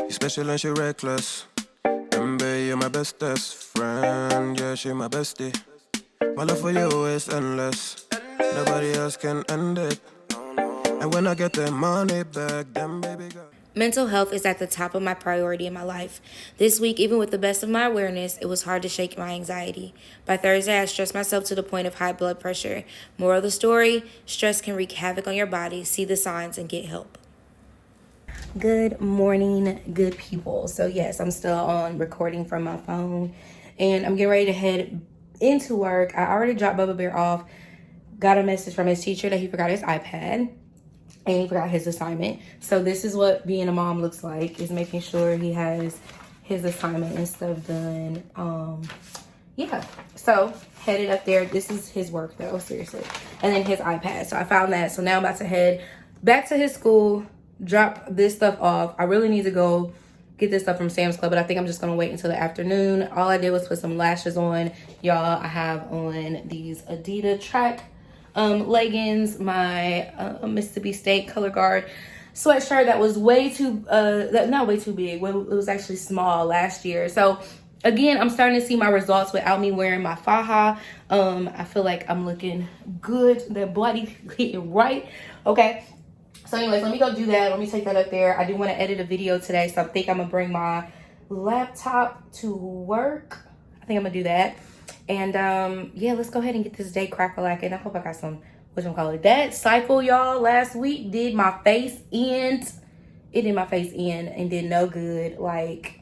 You special and she reckless. Baby, you're my bestest friend. Yeah, she my bestie. My love for you is endless. Nobody else can end it. And when I get the money back, then baby girl. Mental health is at the top of my priority in my life. This week, even with the best of my awareness, it was hard to shake my anxiety. By Thursday, I stressed myself to the point of high blood pressure. Moral of the story, stress can wreak havoc on your body. See the signs and get help. Good morning, good people. So yes, I'm still on recording from my phone and I'm getting ready to head into work. I already dropped Bubba Bear off, got a message from his teacher that he forgot his iPad and he forgot his assignment. So this is what being a mom looks like, is making sure he has his assignment and stuff done. Yeah, so headed up there. This is his work though, seriously. And then his iPad. So I found that. So now I'm about to head back to his school, drop this stuff off. I really need to go get this stuff from Sam's Club, but I think I'm just gonna wait until the afternoon. All I did was put some lashes on. Y'all, I have on these Adidas track leggings, my Mississippi State color guard sweatshirt that was way too not way too big. It was actually small last year. So again, I'm starting to see my results without me wearing my faja. I feel like I'm looking good. That body hitting right. Okay. So anyways, let me go do that. Let me take that up there. I do want to edit a video today, so I think I'm gonna bring my laptop to work. I think I'm gonna do that. And yeah, let's go ahead and get this day crack-a-lacking. I hope I got some, whatchamacallit. That cycle, y'all, last week did my face in. It did my face in and did no good. Like,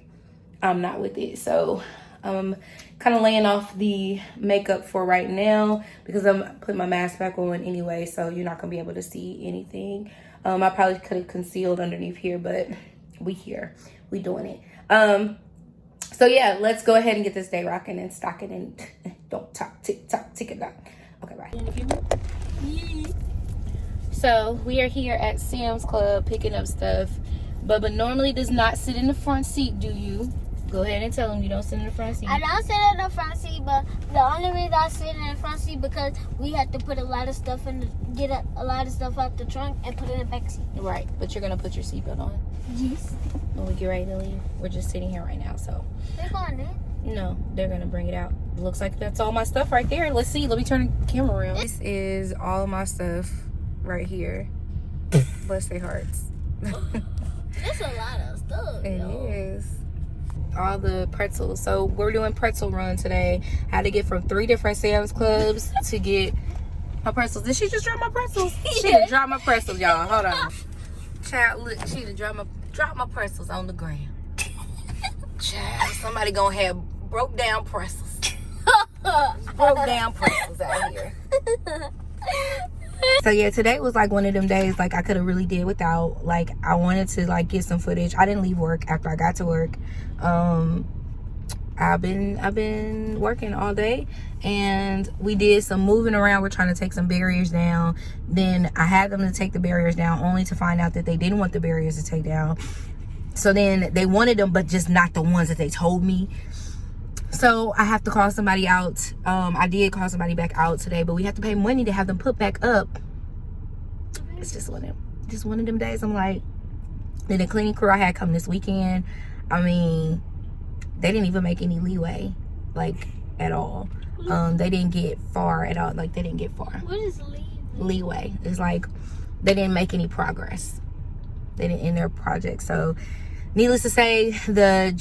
I'm not with it. So I'm kind of laying off the makeup for right now because I'm putting my mask back on anyway, so you're not gonna be able to see anything. I probably could have concealed underneath here, but we here. We doing it. So yeah, let's go ahead and get this day rocking and stocking and don't talk, tick tock, tick it down. Okay, bye. So we are here at Sam's Club picking up stuff. Bubba normally does not sit in the front seat, do you? Go ahead and tell him you don't sit in the front seat. I don't sit in the front seat, but the only reason I sit in the front seat because we had to put a lot of stuff in, get a lot of stuff out the trunk and put it in the back seat. Right, but you're gonna put your seatbelt on. Yes. When we get ready to leave, we're just sitting here right now. So They're going in. no, they're gonna bring it out. Looks like that's all my stuff right there. Let's see. Let me turn the camera around. This is all my stuff right here. Bless their hearts. That's a lot of stuff. It is. All the pretzels. So we're doing pretzel run today. Had to get from 3 different Sam's Clubs to get my pretzels. Did she just drop my pretzels? She done dropped my pretzels, y'all. Hold on. Child, look, she done drop my pretzels on the ground. Child, somebody gonna have broke down pretzels. Broke down pretzels out here. So yeah, today was like one of them days like I could have really did without. Like I wanted to like get some footage. I didn't leave work after I got to work. I've been working all day and we did some moving around. We're trying to take some barriers down. Then I had them to take the barriers down only to find out that they didn't want the barriers to take down. So then they wanted them, but just not the ones that they told me. So I have to call somebody out. I did call somebody back out today, but we have to pay money to have them put back up. It's just one of them days. I'm like, then the cleaning crew I had come this weekend, I mean, they didn't even make any leeway, like at all. They didn't get far at all. Like they didn't get far. What is Leeway? It's like they didn't make any progress. They didn't end their project. So needless to say, the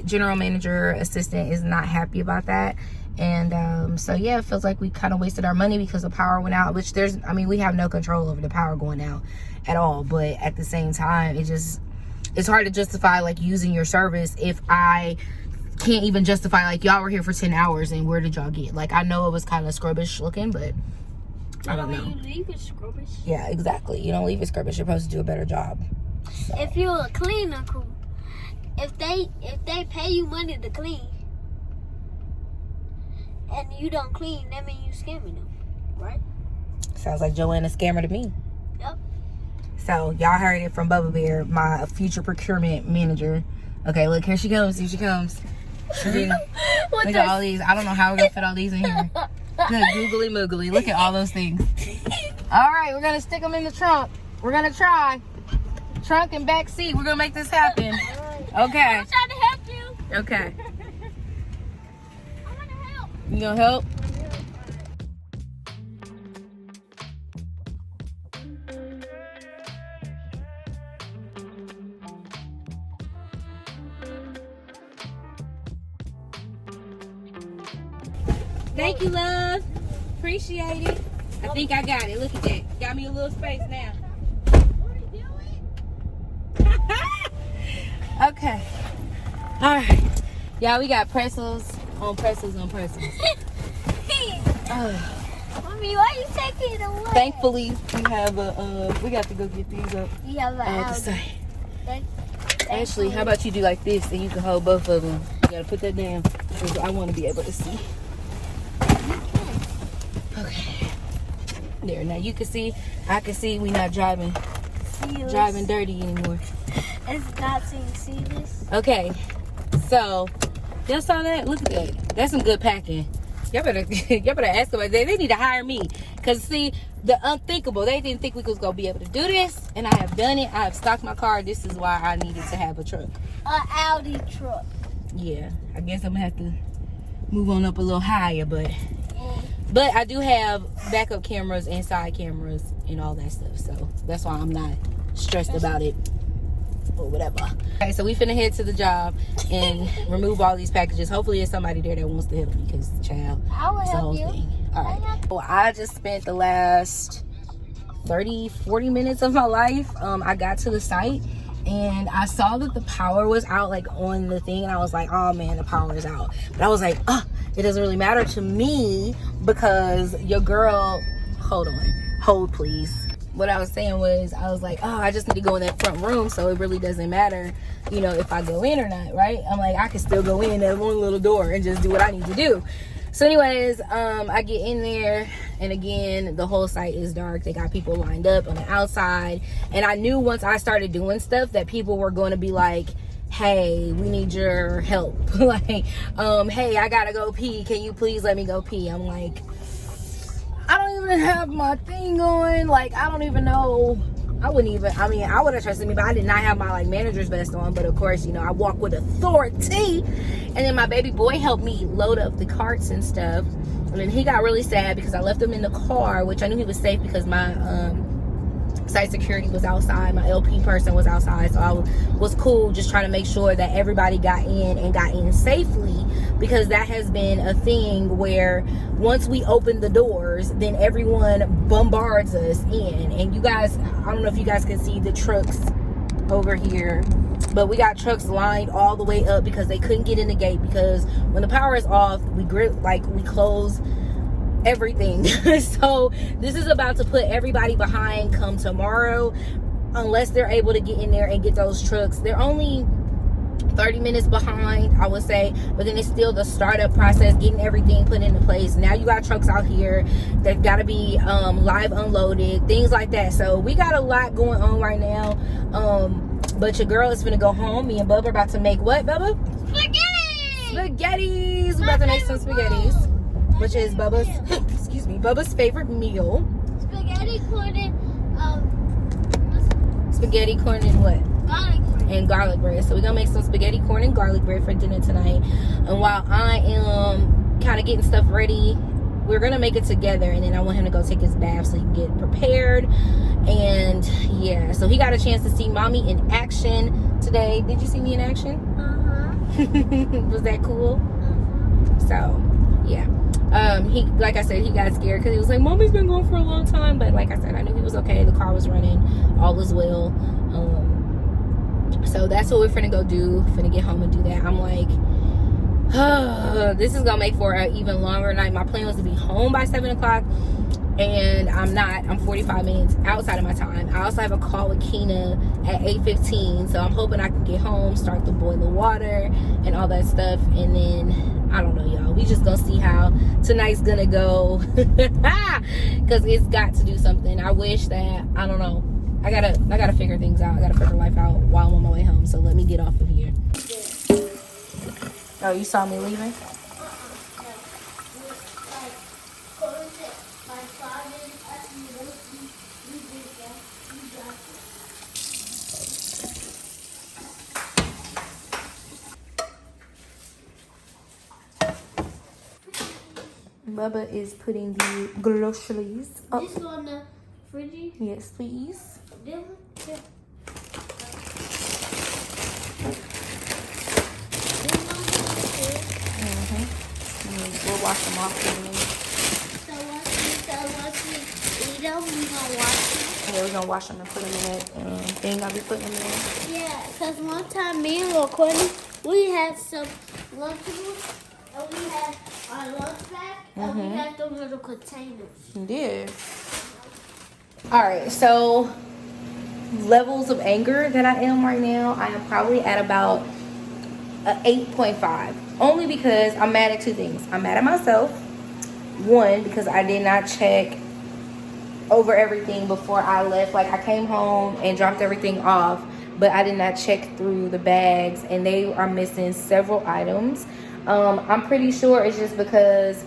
general manager assistant is not happy about that. And so yeah, it feels like we kind of wasted our money because the power went out, which we have no control over the power going out at all. But at the same time, it's hard to justify like using your service if I can't even justify like y'all were here for 10 hours and where did y'all get? Like I know it was kind of scrubbish looking, but I don't know. You leave it scrubbish. Yeah, exactly. You don't leave it scrubbish. You're supposed to do a better job. So. If you're a cleaner crew, if they pay you money to clean and you don't clean, that means you scamming them, right? Sounds like Joanna scammer to me. Yep. So y'all heard it from Bubba Bear, my future procurement manager. Okay, look, here she comes. Here she comes. Look at all these. I don't know how we're gonna fit all these in here. Good, googly moogly. Look at all those things. All right, we're gonna stick them in the trunk. We're gonna try. Trunk and back seat. We're gonna make this happen. Okay. I'm trying to help you. Okay. I want to help. You gonna help? Thank you, love. Appreciate it. I think I got it. Look at that. Got me a little space now. What are you doing? Okay. All right. Y'all, we got pretzels on pretzels on pretzels. Mommy, why are you taking it away? Thankfully, we have we got to go get these up You have an the Audi. side. Thank- Actually, how about you do like this and you can hold both of them. You gotta put that down because I want to be able to see. Okay. There. Now you can see. I can see. We not driving dirty anymore. It's not seeing. See this? Okay. So, y'all saw that? Look at that. That's some good packing. Y'all better ask them. They need to hire me. Cause see, the unthinkable. They didn't think we was gonna be able to do this, and I have done it. I have stocked my car. This is why I needed to have a truck. An Audi truck. Yeah, I guess I'm gonna have to move on up a little higher, but Yeah. I do have backup cameras and side cameras and all that stuff, so that's why I'm not stressed about it or whatever. Okay, so we finna head to the job and remove all these packages. Hopefully there's somebody there that wants to help me, because child, I will it's the whole help you. thing. All right. Well, I just spent the last 30-40 minutes of my life. I got to the site and I saw that the power was out, like on the thing, and I was like, oh man, the power is out. But I was like, it doesn't really matter to me because your girl, hold please. What I was saying was, I was like, I just need to go in that front room, so it really doesn't matter, if I go in or not, right? I'm like, I can still go in that one little door and just do what I need to do. So anyways, I get in there, and again, the whole site is dark. They got people lined up on the outside, and I knew once I started doing stuff that people were going to be like, hey, we need your help. Like, hey, I gotta go pee. Can you please let me go pee? I'm like, I don't even have my thing on. Like, I don't even know. I would have trusted me, but I did not have my like manager's vest on. But of course, I walk with authority. And then my baby boy helped me load up the carts and stuff. And then he got really sad because I left him in the car, which I knew he was safe because my site security was outside. My LP person was outside. So I was cool just trying to make sure that everybody got in safely, because that has been a thing where once we open the doors, then everyone bombards us in. And you guys, I don't know if you guys can see the trucks over here, but we got trucks lined all the way up because they couldn't get in the gate, because when the power is off, we close everything. So this is about to put everybody behind come tomorrow, unless they're able to get in there and get those trucks. They're only 30 minutes behind, I would say, but then it's still the startup process, getting everything put into place. Now you got trucks out here that got to be live unloaded, things like that. So we got a lot going on right now. But your girl is gonna go home. Me and Bubba are about to make what, Bubba? Spaghettis. We're about to make some spaghettis, which is Bubba's Bubba's favorite meal. Spaghetti corn and what? garlic bread. And garlic bread. So we're gonna make some spaghetti corn and garlic bread for dinner tonight. And while I am kind of getting stuff ready, we're gonna make it together, and then I want him to go take his bath so he can get prepared. And yeah, so he got a chance to see mommy in action today. Did you see me in action? Was that cool? So yeah, he, like I said, he got scared because he was like, mommy's been gone for a long time. But like I said, I knew he was okay. The car was running, all is well. So that's what we're finna go do. Finna get home and do that. I'm like, this is gonna make for an even longer night. My plan was to be home by 7 o'clock, and I'm not. I'm 45 minutes outside of my time. I also have a call with Keena at 8:15, so I'm hoping I can get home, start the boiling water and all that stuff, and then I don't know, y'all, we just gonna see how tonight's gonna go. Because it's got to do something. I wish that, I don't know, I gotta figure things out. I gotta figure life out while I'm on my way home. So let me get off of here. Oh, you saw me leaving? Bubba is putting the groceries up. This on the fridge? Yes, please. This one? Yeah. We'll wash them off in a minute. So once we eat them, we gonna wash them? Yeah, we're gonna wash them and put them in that thing I'll be putting them in. Yeah, because one time me and Courtney, we had some Lunchables, and we had our lunch bag, and we had those little containers. Yeah. Alright, so levels of anger that I am right now, I am probably at about a 8.5. Only because I'm mad at two things. I'm mad at myself. One, because I did not check over everything before I left. Like, I came home and dropped everything off, but I did not check through the bags, and they are missing several items. I'm pretty sure it's just because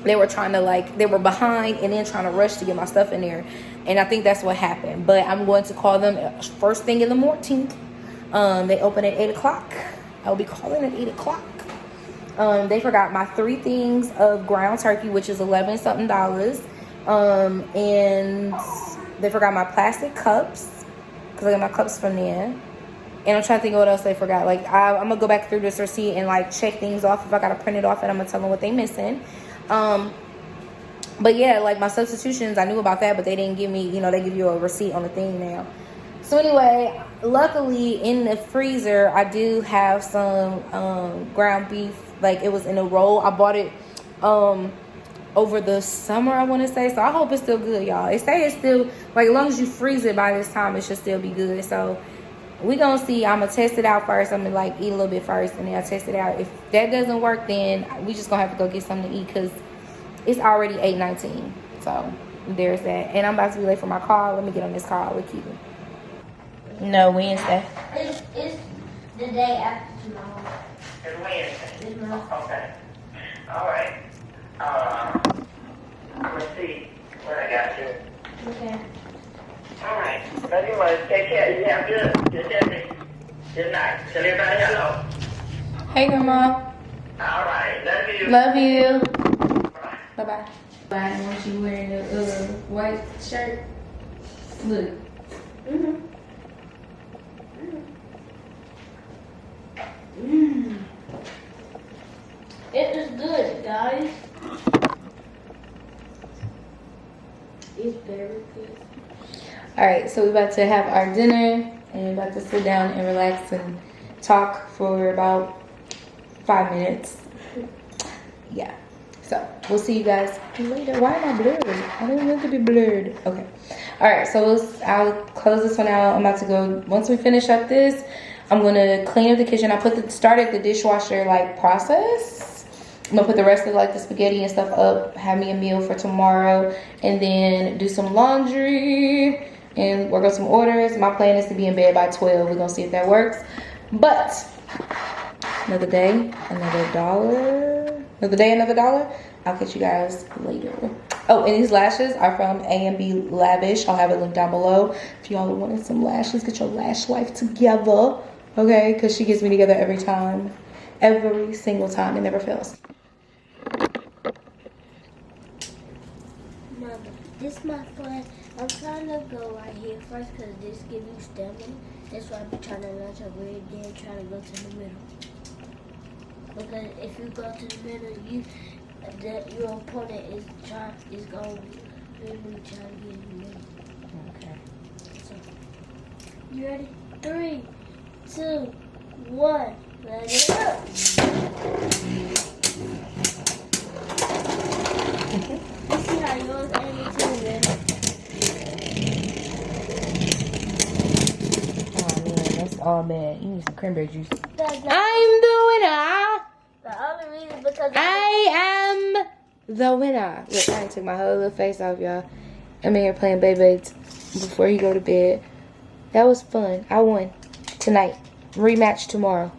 they were trying to, like, they were behind and then trying to rush to get my stuff in there, and I think that's what happened. But I'm going to call them first thing in the morning. They open at 8 o'clock. I'll be calling at 8 o'clock. They forgot my 3 things of ground turkey, which is $11 something. And they forgot my plastic cups, because I got my cups from there. And I'm trying to think of what else they forgot. Like, I'm gonna go back through this receipt and like check things off. If I gotta print it off, and I'm gonna tell them what they missing. But yeah, like my substitutions, I knew about that, but they didn't give me, you know, they give you a receipt on the thing now. So anyway, luckily in the freezer, I do have some ground beef. Like, it was in a roll. I bought it over the summer, I want to say. So I hope it's still good, y'all. They say it's still, like, as long as you freeze it by this time, it should still be good. So we gonna see. I'm gonna test it out first. I'm gonna like eat a little bit first, and then I'll test it out. If that doesn't work, then we just gonna have to go get something to eat, because it's already 8:19. So there's that. And I'm about to be late for my call. Let me get on this call with Keaton. No, Wednesday. It's the day after tomorrow. It's Wednesday. It's Wednesday. Okay. All right. I'm gonna see what I got to. Okay. All right. Love you much. Take care. You have good good night. Tell everybody hello. Hey, Grandma. All right. Love you. Love you. Bye. Bye-bye. Bye. I want you wearing the white shirt. Look. It is good, guys. It's very good. Alright, so we're about to have our dinner, and about to sit down and relax and talk for about 5 minutes. Yeah. So we'll see you guys later. Why am I blurred? I don't want to be blurred. Okay. Alright, so I'll close this one out. I'm about to go, once we finish up this, I'm gonna clean up the kitchen. I started the dishwasher like process. I'm gonna put the rest of like the spaghetti and stuff up, have me a meal for tomorrow, and then do some laundry and work on some orders. My plan is to be in bed by 12. We're gonna see if that works. But another day, another dollar. Another day, another dollar. I'll catch you guys later. Oh, and these lashes are from A&B Lavish. I'll have it linked down below. If y'all wanted some lashes, get your lash life together. Okay, because she gets me together every time. Every single time. It never fails. Mama, this is my plan. I'm trying to go right here first because this gives you stamina. That's why I'm trying to launch over here, then try to go to the middle. Because if you go to the middle, your opponent is going to really try to get in the middle. Okay. So, you ready? 3, 2, 1. Let it go. You see how yours ended too, man? Oh man, that's all bad. You need some cranberry juice. That's not I'm the winner. the only reason because I am the winner. Look, I took my whole little face off, y'all. I'm in here playing Beyblades before you go to bed. That was fun. I won tonight. Rematch tomorrow.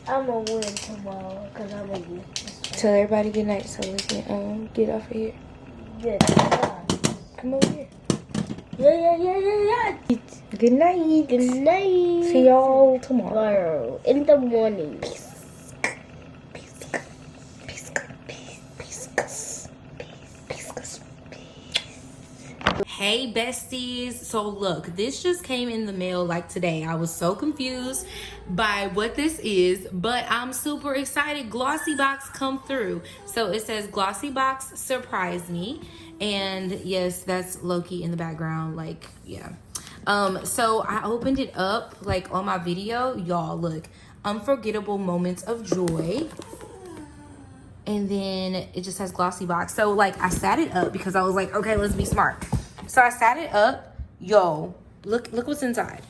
I'm going to win tomorrow because I'm going to win. Tell everybody good night so we can get off of here. Good. Come over here. Yeah. Good night. Good night. See y'all tomorrow. In the morning. Peace. Peace. Peace. Peace. Peace. Hey besties, so look, this just came in the mail like today. I was so confused by what this is, but I'm super excited. Glossy box come through. So it says Glossy box surprise me, and yes, that's Loki in the background, like, yeah. So I opened it up like on my video. Y'all, look, unforgettable moments of joy. And then it just has glossy box. So like I sat it up because I was like, okay, let's be smart. So I sat it up. Yo, look what's inside.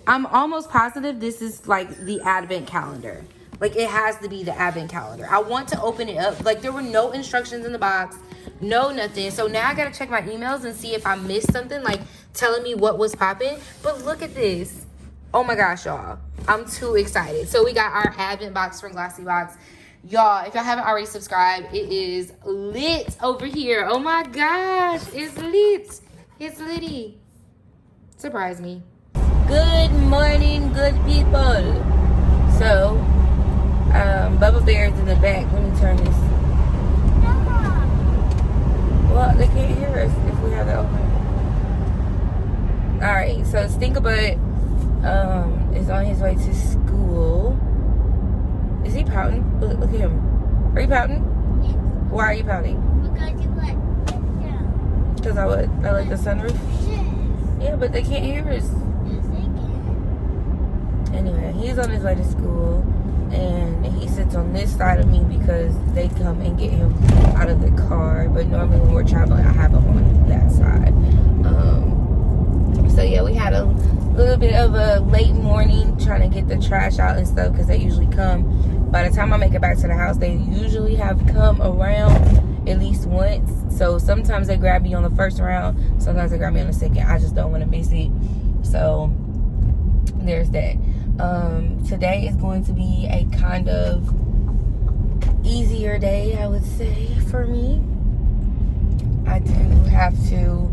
I'm almost positive this is like the advent calendar. Like it has to be the advent calendar. I want to open it up. Like there were no instructions in the box, no nothing. So now I gotta check my emails and see if I missed something, like telling me what was popping. But look at this. Oh my gosh, y'all. I'm too excited. So we got our advent box from Glossy Box. Y'all, if y'all haven't already subscribed, it is lit over here. Oh my gosh, it's lit. It's litty. Surprise me. Good morning, good people. So, Bubba Bear's in the back. Let me turn this. Well, they can't hear us if we have it open. Alright, so Stinkabutt is on his way to school. Is he pouting? Look at him. Are you pouting? Yes. Why are you pouting? Because you let it down. Because I like the sunroof? Yes. Yeah, but they can't hear us. Yes, they can. Anyway, he's on his way to school, and he sits on this side of me because they come and get him out of the car. But normally when we're traveling, I have him on that side. So yeah, we had a little bit of a late morning trying to get the trash out and stuff because they usually come. By the time I make it back to the house, they usually have come around at least once. So sometimes they grab me on the first round, sometimes they grab me on the second. I just don't want to miss it. So there's that. Today is going to be a kind of easier day, I would say, for me. I do have to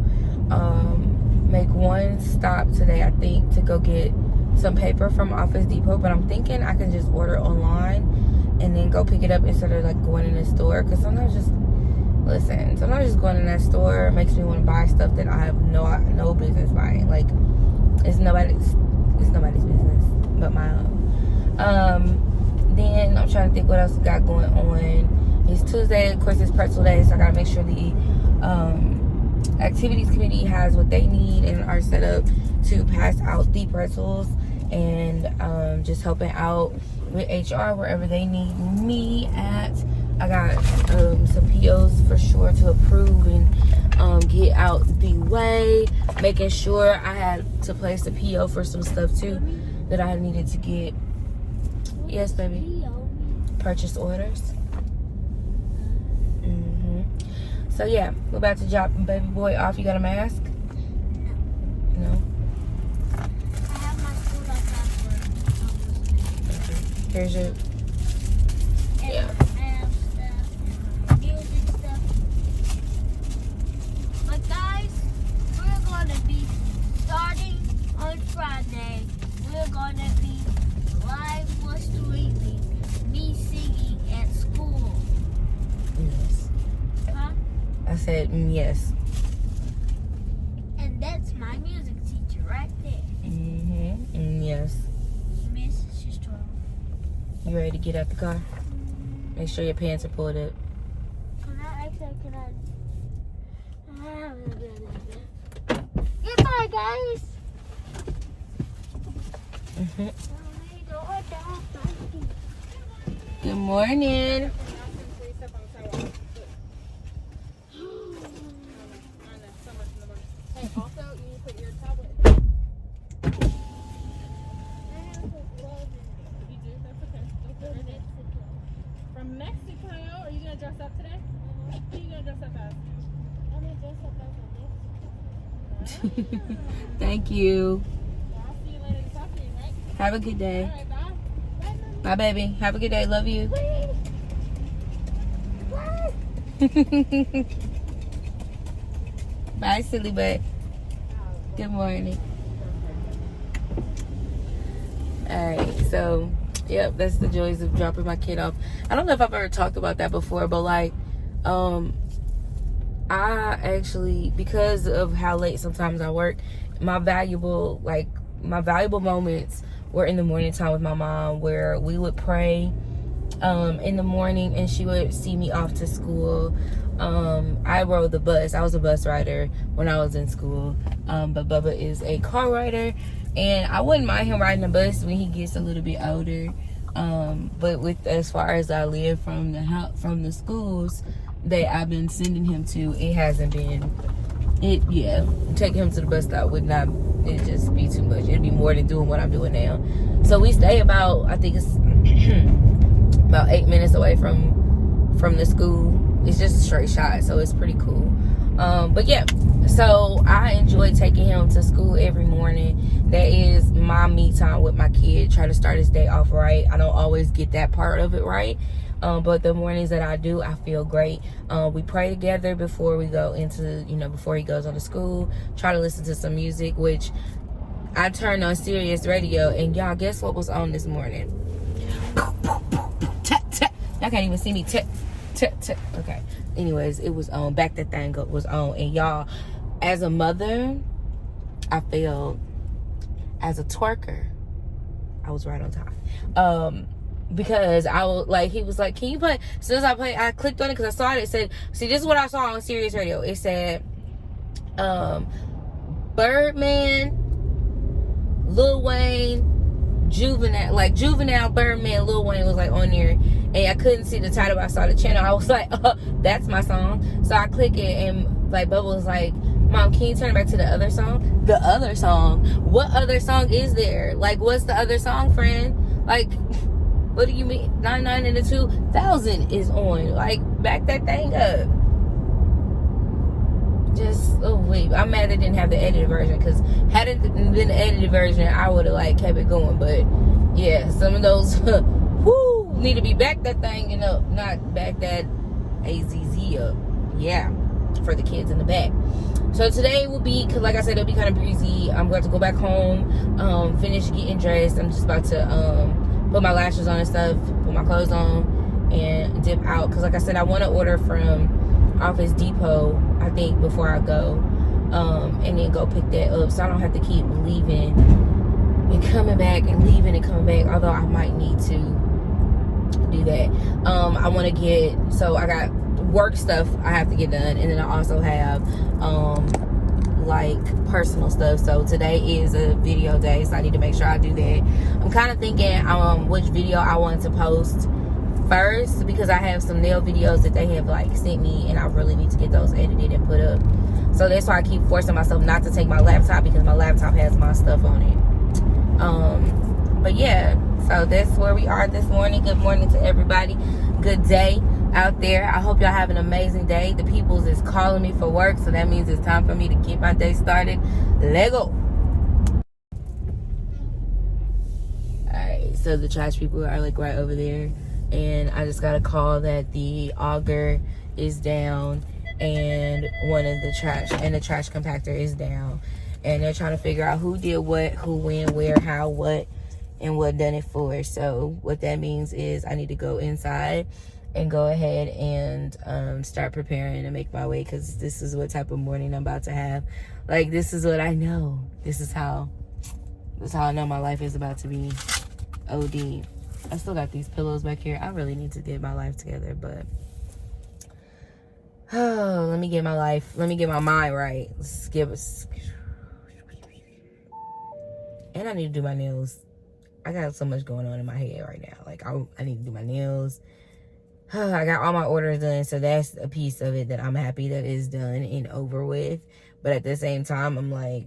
make one stop today, I think, to go get some paper from Office Depot, but I'm thinking I can just order online and then go pick it up instead of like going in the store, because sometimes just going in that store makes me want to buy stuff that I have no business buying. Like it's nobody's business but my own. Then I'm trying to think what else we got going on. It's Tuesday, of course it's pretzel day, so I gotta make sure the activities committee has what they need and are set up to pass out the pretzels, and just helping out with HR wherever they need me at. I got some POs for sure to approve and get out the way, making sure I had to place a PO for some stuff too that I needed to get. Yes, baby. Purchase orders. So yeah, we're about to drop baby boy off. You got a mask? No. I have my school outside. Here's your. Yeah. I have stuff, music stuff. But guys, we're going to be starting on Friday. We're going to be live streaming me singing at school. Yes. Huh? I said yes. And that's my music teacher right there. Yes. Miss Sister. You ready to get out the car? Make sure your pants are pulled up. Goodbye, guys. Good morning. Also, you put your tablet. You do? That's okay. Don't put it in. From Mexico? Are you gonna dress up today? Who are you gonna dress up as? I'm gonna dress up as a Mexican. Thank you. Well, I'll see you later this afternoon, right? Have a good day. All right, bye. Bye, Mommy. Bye, baby. Have a good day. Love you. Bye, silly butt. Good morning. Alright, so yep, that's the joys of dropping my kid off. I don't know if I've ever talked about that before, but like I actually, because of how late sometimes I work, my valuable moments were in the morning time with my mom, where we would pray in the morning and she would see me off to school. I rode the bus. I was a bus rider when I was in school, but Bubba is a car rider, and I wouldn't mind him riding the bus when he gets a little bit older. But with as far as I live from the house, from the schools that I've been sending him to, it hasn't been taking him to the bus stop would not, it just be too much. It'd be more than doing what I'm doing now. So we stay about, I think it's about 8 minutes away from the school. It's just a straight shot, so it's pretty cool. But yeah, so I enjoy taking him to school every morning. That is my me time with my kid. Try to start his day off right. I don't always get that part of it right, but the mornings that I do, I feel great. We pray together before we go into, before he goes on to school. Try to listen to some music, which I turned on Sirius radio, and y'all, guess what was on this morning? Y'all can't even see me. Okay. Anyways, it was on. Back That Thing Up was on. And y'all, as a mother, I feel, as a twerker, I was right on time. Because I was like, he was like, can you play? As soon as I clicked on it because I saw it. It said, see, this is what I saw on Sirius Radio. It said, Birdman, Lil Wayne, Juvenile, Birdman, Lil Wayne was like on there, and I couldn't see the title, but I saw the channel. I was like, that's my song. So I click it, and like Bubba was like, Mom, can you turn it back to the other song? The other song? What other song is there? Like, what's the other song, friend? Like, what do you mean? 99 and the 2000 is on. Like, back that thing up. Just, oh wait, I'm mad they didn't have the edited version, because had it been the edited version, I would have like kept it going. But yeah, some of those whoo, need to be back that thing up, not back that AZZ up. Yeah, for the kids in the back. So today will be, because like I said, it'll be kind of breezy. I'm going to go back home, finish getting dressed. I'm just about to put my lashes on and stuff, put my clothes on, and dip out, because like I said, I want to order from Office Depot, I think, before I go, and then go pick that up, so I don't have to keep leaving and coming back and leaving and coming back, although I might need to do that. I want to get, so I got work stuff I have to get done, and then I also have like personal stuff. So today is a video day, so I need to make sure I do that. I'm kind of thinking which video I want to post first, because I have some nail videos that they have like sent me, and I really need to get those edited and put up. So that's why I keep forcing myself not to take my laptop, because my laptop has my stuff on it. But yeah, so that's where we are this morning. Good morning to everybody. Good day out there. I hope y'all have an amazing day. The peoples is calling me for work, so that means it's time for me to get my day started. Lego. Alright, so the trash people are like right over there, and I just got a call that the auger is down, and one of the trash compactor is down, and they're trying to figure out who did what, who, when, where, how, what, and what done it for. So what that means is I need to go inside and go ahead and start preparing and make my way, because this is what type of morning I'm about to have. Like, this is what I know. This is how I know my life is about to be OD. I still got these pillows back here. I really need to get my life together, but let me get my mind right. And I need to do my nails. I got so much going on in my head right now. Like, I need to do my nails. I got all my orders done, so that's a piece of it that I'm happy that is done and over with. But at the same time, I'm like,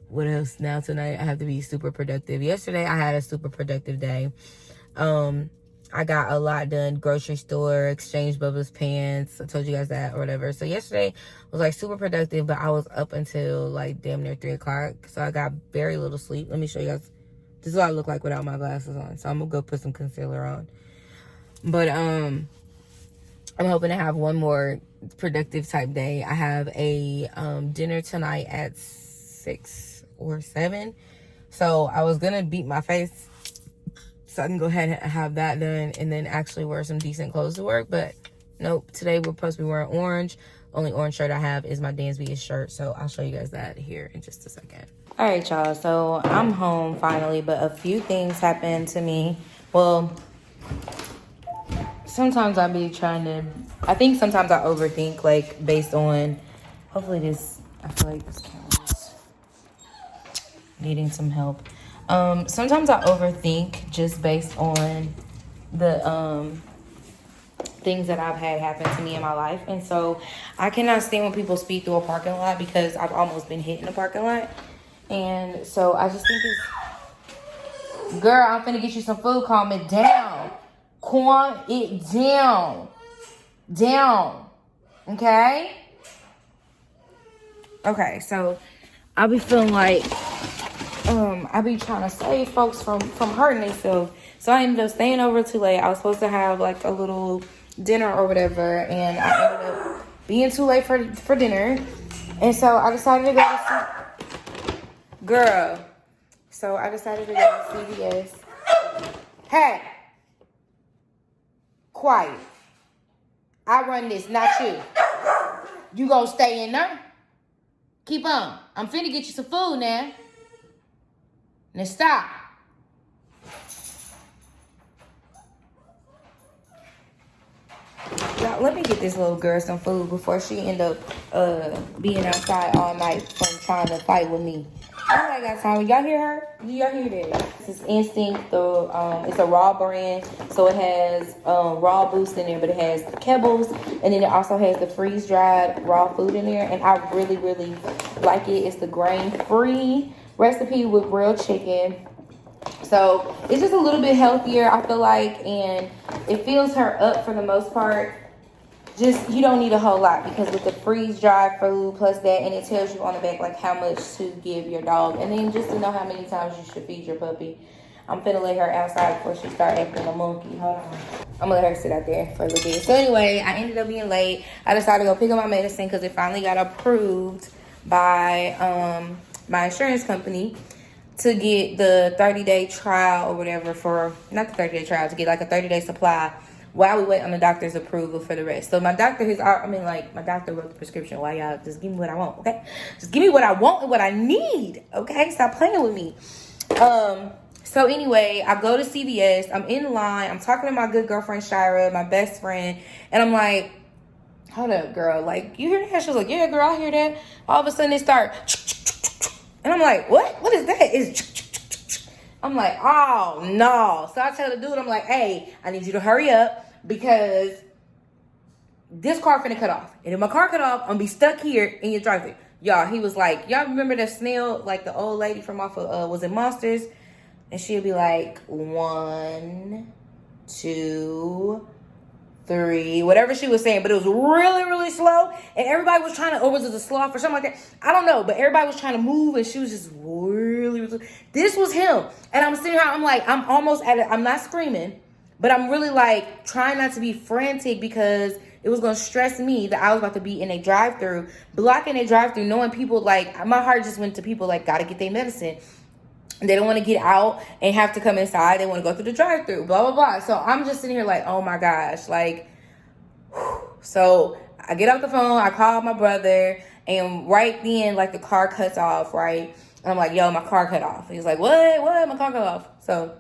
what else now? Tonight I have to be super productive. Yesterday I had a super productive day. I got a lot done. Grocery store, exchanged Bubba's pants. I told you guys that or whatever. So yesterday was like super productive, but I was up until like damn near 3 o'clock. So I got very little sleep. Let me show you guys. This is what I look like without my glasses on. So I'm gonna go put some concealer on. But I'm hoping to have one more productive type day. I have a dinner tonight at 6 or 7. So I was gonna beat my face so I can go ahead and have that done, and then actually wear some decent clothes to work. But Nope. Today we're supposed to be wearing orange. Only orange shirt I have is my Dance Vegas shirt. So I'll show you guys that here in just a second. All right, y'all. So I'm home finally, but a few things happened to me. Well, sometimes I be trying to, I think sometimes I overthink, like, based on, hopefully this, I feel like this camera's needing some help. Sometimes I overthink just based on the things that I've had happen to me in my life. And so I cannot stand when people speed through a parking lot because I've almost been hit in a parking lot. And so I just think it's, girl, I'm finna get you some food, calm it down. Calm it down. Down. Okay? Okay, so I be feeling like I be trying to save folks from hurting themselves. So I ended up staying over too late. I was supposed to have like a little dinner or whatever, and I ended up being too late for dinner. And so I decided to go to girl. So I decided to go to CVS. Hey, quiet. I run this, not you. You gonna stay in there? Keep on. I'm finna get you some food now. Now stop. Now, let me get this little girl some food before she end up being outside all night from trying to fight with me. I got time. Y'all hear her? Y'all hear that? This is Instinct. It's a raw brand, so it has raw boost in there, but it has the kibbles, and then it also has the freeze-dried raw food in there. And I really, really like it. It's the grain-free recipe with real chicken. So it's just a little bit healthier, I feel like, and it fills her up for the most part. Just, you don't need a whole lot because with the freeze-dried food plus that, and it tells you on the back like how much to give your dog, and then just to know how many times you should feed your puppy. I'm finna let her outside before she start acting a monkey. Hold on. I'm gonna let her sit out there for a little bit. So anyway, I ended up being late. I decided to go pick up my medicine because it finally got approved by my insurance company to get the 30-day trial or whatever for, not the 30-day trial, to get like a 30-day supply while we wait on the doctor's approval for the rest. So my doctor my doctor wrote the prescription. Why y'all just give me what I want, okay? Just give me what I want and what I need, okay? Stop playing with me. So anyway, I go to CVS. I'm in line. I'm talking to my good girlfriend, Shira, my best friend. And I'm like, hold up, girl. Like, you hear that? She was like, yeah, girl, I hear that. All of a sudden, it start. And I'm like, what? What is that? I'm like, oh, no. So I tell the dude, I'm like, hey, I need you to hurry up because this car finna cut off. And if my car cut off, I'm gonna be stuck here in your drive-thru. Y'all, he was like, y'all remember that snail, like the old lady from off of, was it Monsters? And she'll be like, 1, 2, 3, whatever she was saying, but it was really, really slow, and everybody was trying to, or was it a sloth or something like that? I don't know, but everybody was trying to move, and she was just really, this was him, and I'm sitting here, I'm like, I'm almost at it, I'm not screaming, but I'm really like trying not to be frantic because it was gonna stress me that I was about to be in a drive-thru, blocking a drive-thru, knowing people, like, my heart just went to people like, gotta get their medicine. They don't want to get out and have to come inside. They want to go through the drive-thru, blah, blah, blah. So I'm just sitting here like, oh, my gosh. Like, whew. So I get off the phone. I call my brother. And right then, like, the car cuts off, right? And I'm like, yo, my car cut off. He's like, what? My car cut off. So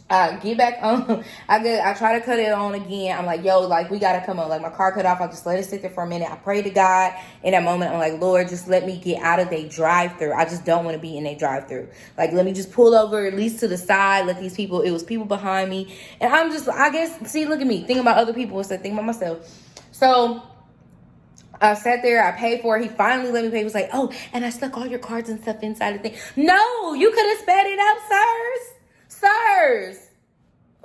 I get back on. I try to cut it on again. I'm like, yo, like, we got to come on. Like, my car cut off. I just let it sit there for a minute. I pray to God in that moment. I'm like, Lord, just let me get out of the drive-thru. I just don't want to be in a drive-thru. Like, let me just pull over at least to the side. Let these people, it was people behind me. And I'm just, I guess, see, look at me. Thinking about other people instead of thinking about myself. So I sat there, I paid for it. He finally let me pay. He was like, oh, and I stuck all your cards and stuff inside the thing. No, you could have sped it up, sirs.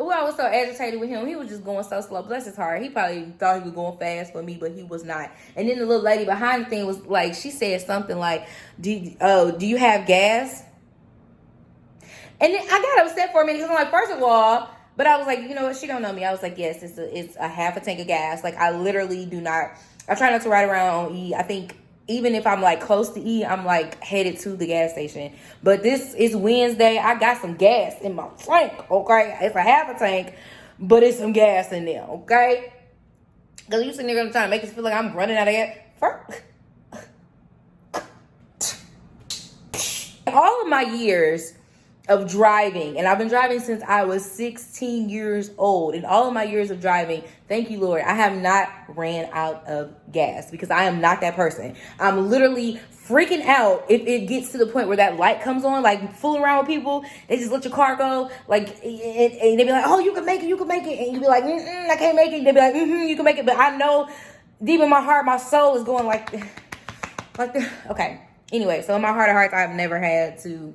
Oh, I was so agitated with him. He was just going so slow. Bless his heart. He probably thought he was going fast for me, but he was not. And then the little lady behind the thing was like, she said something like, do you have gas? And then I got upset for a minute because I'm like, first of all, but I was like, you know what? She don't know me. I was like, yes, it's a half a tank of gas. Like, I literally do not, I try not to ride around on E. I think even if I'm like close to E, I'm like headed to the gas station. But this is Wednesday. I got some gas in my tank, okay? It's a half a tank, but it's some gas in there, okay? Because you sitting there gonna try to make us feel like I'm running out of gas. All of my years of driving, and I've been driving since I was 16 years old. In all of my years of driving, thank you, Lord, I have not ran out of gas because I am not that person. I'm literally freaking out if it gets to the point where that light comes on, like fooling around with people. They just let your car go, like, and they be like, oh, you can make it, and you be like, I can't make it. They be like, you can make it, but I know deep in my heart, my soul is going like okay. Anyway, so in my heart of hearts, I've never had to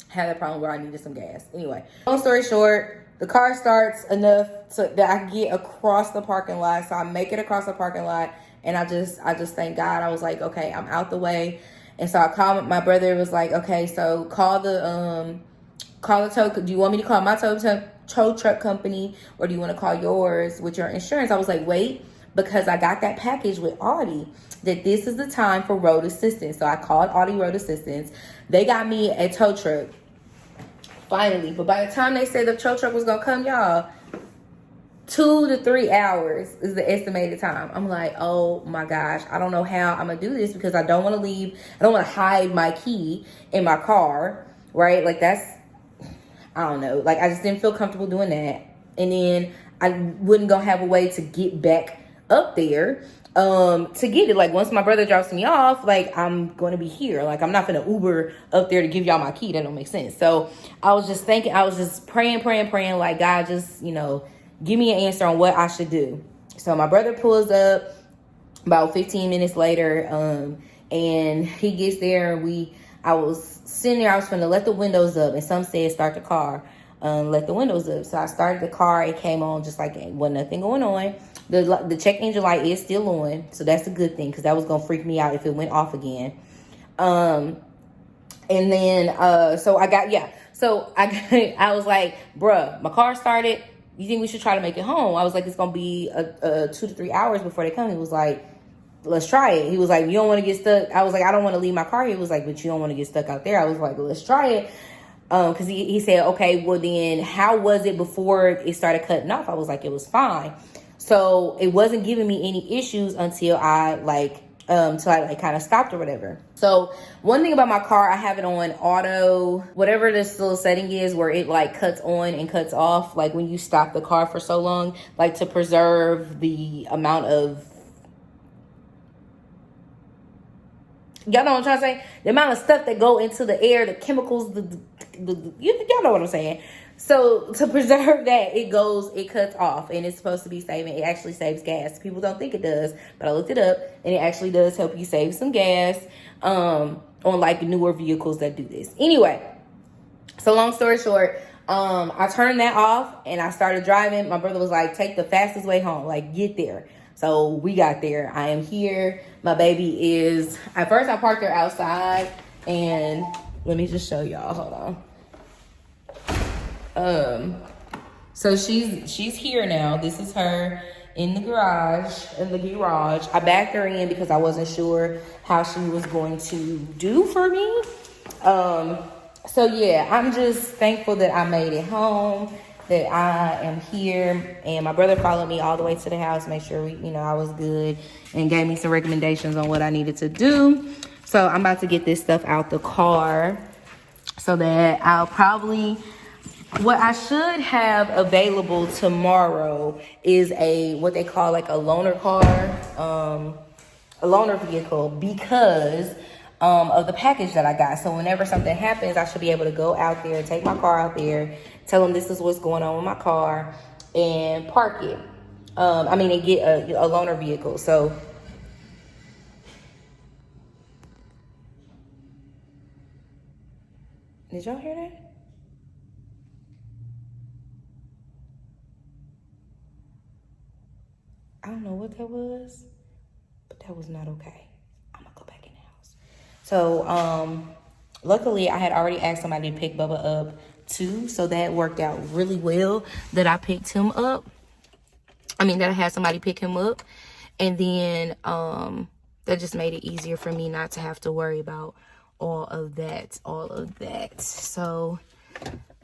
have that problem where I needed some gas. Anyway, long story short, the car starts enough that I can get across the parking lot. So I make it across the parking lot, and I just thank God. I was like, okay, I'm out the way. And so I called my brother. Was like, okay, so call the tow. Do you want me to call my tow truck company, or do you want to call yours with your insurance? I was like, wait, because I got that package with Audi that this is the time for road assistance. So I called Audi Road Assistance. They got me a tow truck finally. But by the time they said the tow truck was gonna come, y'all, 2 to 3 hours is the estimated time. I'm like, oh my gosh, I don't know how I'm gonna do this because I don't want to leave. I don't want to hide my key in my car, right? Like I don't know. Like I just didn't feel comfortable doing that. And then I wouldn't go have a way to get back up there to get it. Like once my brother drops me off, like I'm going to be here. Like I'm not gonna Uber up there to give y'all my key. That don't make sense. So I was just thinking, I was just praying, like God, just, give me an answer on what I should do. So my brother pulls up about 15 minutes later, and he gets there, and I was sitting there, I was finna let the windows up, and some said start the car, let the windows up. So I started the car, it came on just like it wasn't nothing going on. The check engine light is still on, so that's a good thing, because that was gonna freak me out if it went off again. And then I was like, bruh, my car started. You think we should try to make it home? I was like, it's gonna be 2 to 3 hours before they come. He was like, let's try it. He was like, you don't want to get stuck. I was like, I don't want to leave my car. He was like, but you don't want to get stuck out there. I was like, well, let's try it. Because he said, okay, well then how was it before it started cutting off? I was like, it was fine. So it wasn't giving me any issues until I kind of stopped or whatever. So one thing about my car, I have it on auto, whatever this little setting is where it like cuts on and cuts off, like when you stop the car for so long, like to preserve the amount of, y'all know what I'm trying to say? The amount of stuff that go into the air, the chemicals, y'all know what I'm saying. So to preserve that, it cuts off, and it's supposed to be saving. It actually saves gas. People don't think it does, but I looked it up, and it actually does help you save some gas on like newer vehicles that do this. Anyway, so long story short, I turned that off and I started driving. My brother was like, take the fastest way home, like get there. So we got there. I am here. My baby is, at first I parked her outside, and let me just show y'all, hold on. So she's here now. This is her in the garage. I backed her in because I wasn't sure how she was going to do for me. So yeah, I'm just thankful that I made it home, that I am here, and my brother followed me all the way to the house, make sure I was good, and gave me some recommendations on what I needed to do. So I'm about to get this stuff out the car so that what I should have available tomorrow is what they call like a loaner car, a loaner vehicle, because of the package that I got. So whenever something happens, I should be able to go out there, take my car out there, tell them this is what's going on with my car, and park it. And get a loaner vehicle. So did y'all hear that? I don't know what that was, but that was not okay. I'm gonna go back in the house. So, luckily I had already asked somebody to pick Bubba up too. So that worked out really well that I picked him up. That I had somebody pick him up. And then, that just made it easier for me not to have to worry about all of that. So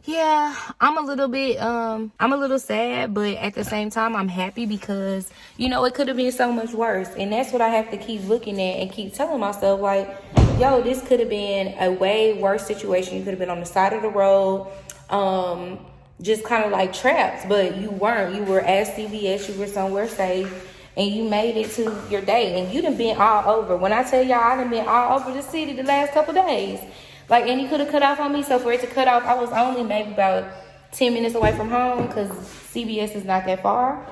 Yeah, I'm a little sad, but at the same time, I'm happy because, you know, it could have been so much worse. And that's what I have to keep looking at and keep telling myself, like, yo, this could have been a way worse situation. You could have been on the side of the road, just kind of like trapped, but you weren't. You were at CVS, you were somewhere safe, and you made it to your day. And you done been all over. When I tell y'all, I done been all over the city the last couple days. Like, and he could have cut off on me. So for it to cut off, I was only maybe about 10 minutes away from home because CVS is not that far.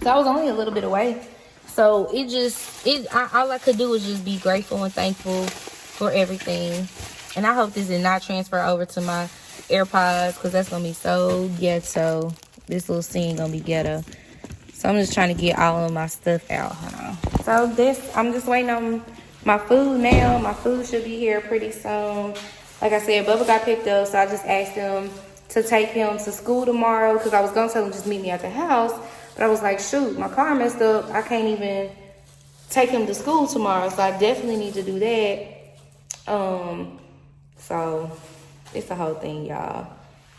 So I was only a little bit away. So all I could do was just be grateful and thankful for everything. And I hope this did not transfer over to my AirPods because that's going to be so ghetto. This little scene going to be ghetto. So I'm just trying to get all of my stuff out. Hold on. So I'm just waiting on my food now. My food should be here pretty soon. Like I said, Bubba got picked up, so I just asked him to take him to school tomorrow because I was going to tell him just meet me at the house. But I was like, shoot, my car messed up. I can't even take him to school tomorrow, so I definitely need to do that. So it's a whole thing, y'all.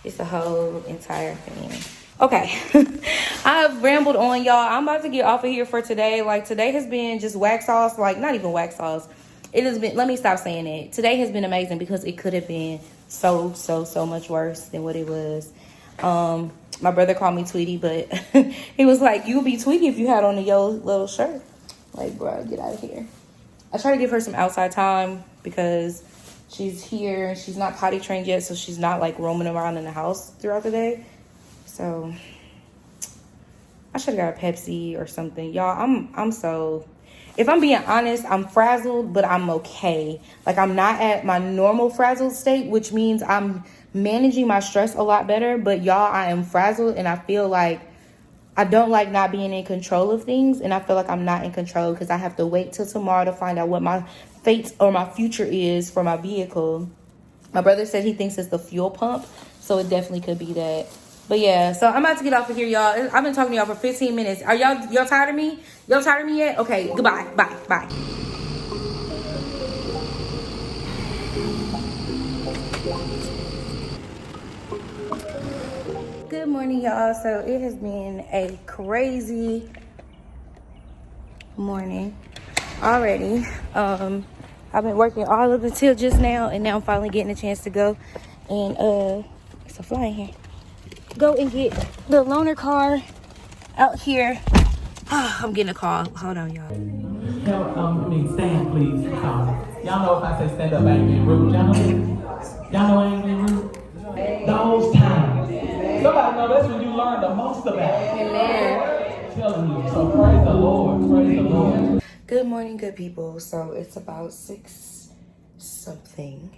It's a whole entire thing. Okay, I've rambled on, y'all. I'm about to get off of here for today. Like, today has been just wax sauce. Like, not even wax sauce. It has been, let me stop saying that. Today has been amazing because it could have been so much worse than what it was. My brother called me Tweety, but he was like, you'd be Tweety if you had on a yellow little shirt. Like, bro, get out of here. I try to give her some outside time because she's here and she's not potty trained yet, so she's not like roaming around in the house throughout the day. So I should have got a Pepsi or something. Y'all, I'm so, if I'm being honest, I'm frazzled, but I'm okay. Like, I'm not at my normal frazzled state, which means I'm managing my stress a lot better. But y'all, I am frazzled and I feel like I don't like not being in control of things. And I feel like I'm not in control because I have to wait till tomorrow to find out what my fate or my future is for my vehicle. My brother said he thinks it's the fuel pump, so it definitely could be that. But yeah, so I'm about to get off of here, y'all. I've been talking to y'all for 15 minutes. Are y'all tired of me? Y'all tired of me yet? Okay, goodbye. Bye. Good morning, y'all. So it has been a crazy morning already. I've been working all of until just now, and now I'm finally getting a chance to go. And it's a fly in here. Go and get the loaner car out here. I'm getting a call. Hold on, y'all. Stand, please. Y'all know if I say stand up, I ain't being rude. Y'all know I ain't being rude. Those times. Somebody know that's when you learn the most about it. Amen. I'm telling you. So praise the Lord. Praise the Lord. Good morning, good people. So it's about 6 something